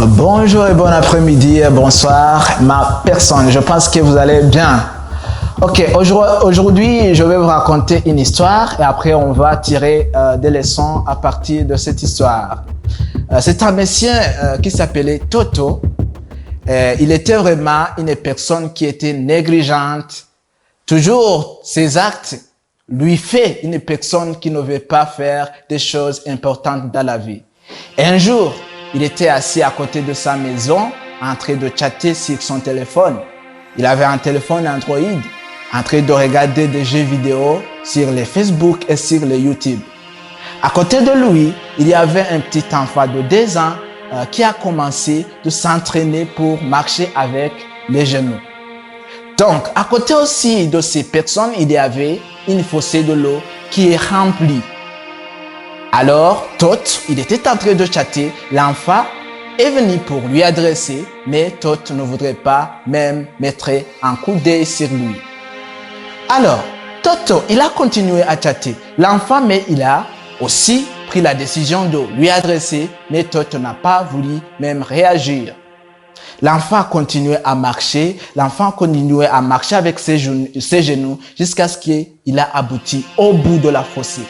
Bonjour et bon après-midi, bonsoir ma personne, je pense que vous allez bien. Ok, aujourd'hui je vais vous raconter une histoire et après on va tirer des leçons à partir de cette histoire. C'est un monsieur qui s'appelait Toto. Il était vraiment une personne qui était négligente. Toujours ses actes lui fait une personne qui ne veut pas faire des choses importantes dans la vie. Et un jour, il était assis à côté de sa maison en train de chatter sur son téléphone. Il avait un téléphone Android en train de regarder des jeux vidéo sur les Facebook et sur les YouTube. À côté de lui, il y avait un petit enfant de 2 ans qui a commencé de s'entraîner pour marcher avec les genoux. Donc, à côté aussi de ces personnes, il y avait une fossée de l'eau qui est remplie. Alors, Tot, il était en train de chatter, l'enfant est venu pour lui adresser, mais Tot ne voudrait pas même mettre un coup d'œil sur lui. Alors, Toto, il a continué à chatter. L'enfant, mais il a aussi pris la décision de lui adresser, mais Tot n'a pas voulu même réagir. L'enfant a continué à marcher, avec ses genoux jusqu'à ce qu'il a abouti au bout de la fossée.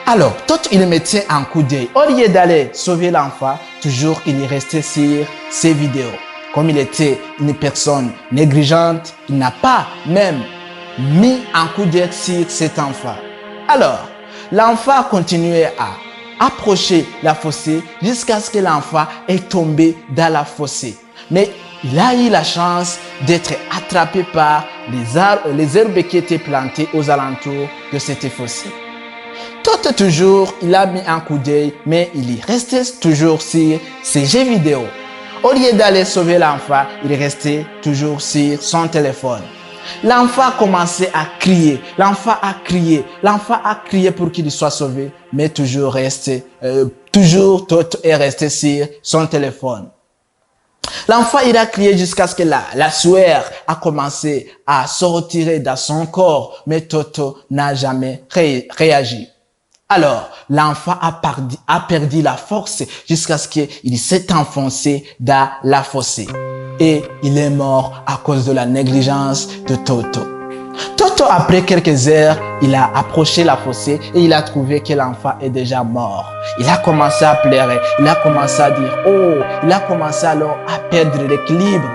Alors, Tot, il mettait un coup d'œil. Au lieu d'aller sauver l'enfant, toujours il est resté sur ses vidéos. Comme il était une personne négligente, il n'a pas même mis un coup d'œil sur cet enfant. Alors, l'enfant a continué à approcher la fossée jusqu'à ce que l'enfant est tombé dans la fossée. Mais il a eu la chance d'être attrapé par les herbes qui étaient plantées aux alentours de cette fossée. Tot, toujours, il a mis un coup d'œil, mais il est resté toujours sur ses jeux vidéo. Au lieu d'aller sauver l'enfant, il est resté toujours sur son téléphone. L'enfant a commencé à crier, l'enfant a crié pour qu'il soit sauvé, mais toujours Tot est resté sur son téléphone. L'enfant, il a crié jusqu'à ce que la sueur a commencé à sortir dans son corps, mais Toto n'a jamais réagi. Alors, l'enfant a perdu la force jusqu'à ce qu'il s'est enfoncé dans la fossée. Et il est mort à cause de la négligence de Toto. Toto, après quelques heures, il a approché la fossée et il a trouvé que l'enfant est déjà mort. Il a commencé à pleurer, il a commencé à dire « Oh !» Il a commencé alors à perdre l'équilibre.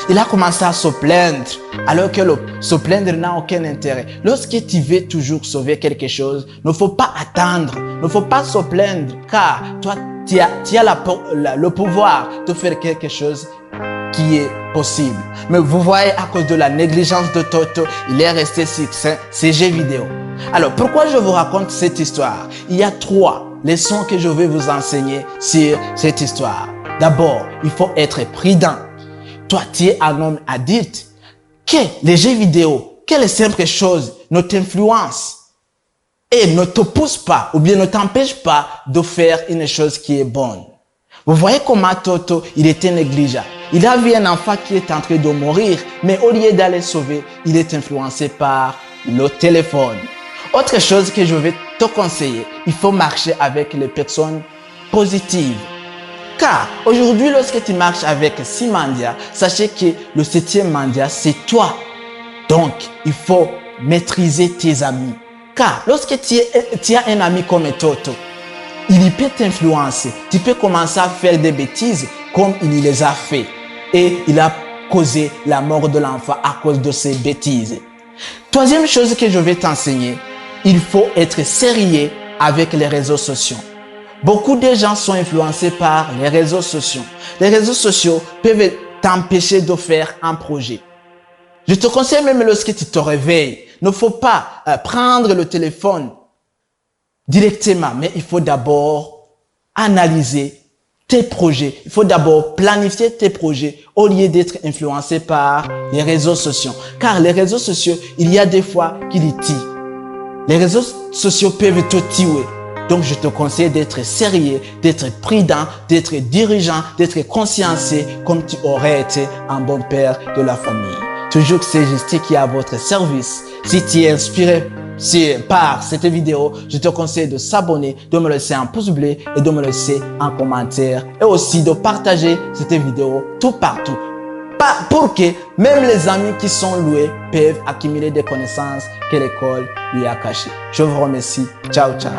Il a commencé à se plaindre, alors que se plaindre n'a aucun intérêt. Lorsque tu veux toujours sauver quelque chose, il ne faut pas attendre, il ne faut pas se plaindre, car toi, tu as le pouvoir de faire quelque chose qui est possible. Mais vous voyez, à cause de la négligence de Toto, il est resté sur ces jeux vidéo. Alors, pourquoi je vous raconte cette histoire? Il y a 3 leçons que je vais vous enseigner sur cette histoire. D'abord, il faut être prudent. Toi, tu es un homme adulte, que les jeux vidéo, que les simples choses ne t'influencent et ne te poussent pas ou bien ne t'empêchent pas de faire une chose qui est bonne. Vous voyez comment Toto, il était négligent. Il a vu un enfant qui est en train de mourir, mais au lieu d'aller sauver, il est influencé par le téléphone. Autre chose que je vais te conseiller, il faut marcher avec les personnes positives. Car aujourd'hui, lorsque tu marches avec 6 mendiants, sachez que le 7e mendiant, c'est toi. Donc, il faut maîtriser tes amis. Car lorsque tu as un ami comme Toto, il peut t'influencer. Tu peux commencer à faire des bêtises comme il les a fait. Et il a causé la mort de l'enfant à cause de ces bêtises. 3e chose que je vais t'enseigner, il faut être sérieux avec les réseaux sociaux. Beaucoup de gens sont influencés par les réseaux sociaux. Les réseaux sociaux peuvent t'empêcher de faire un projet. Je te conseille même lorsque tu te réveilles, il ne faut pas prendre le téléphone directement, mais il faut d'abord analyser tes projets. Il faut d'abord planifier tes projets au lieu d'être influencé par les réseaux sociaux. Car les réseaux sociaux, il y a des fois qu'ils tuent. Les réseaux sociaux peuvent te tuer. Donc, je te conseille d'être sérieux, d'être prudent, d'être dirigeant, d'être consciencieux comme tu aurais été un bon père de la famille. toujours CGST qui est à votre service. Si tu es inspiré par cette vidéo, je te conseille de s'abonner, de me laisser un pouce bleu et de me laisser un commentaire et aussi de partager cette vidéo tout partout pour que même les amis qui sont loués peuvent accumuler des connaissances que l'école lui a cachées. Je vous remercie. Ciao, ciao.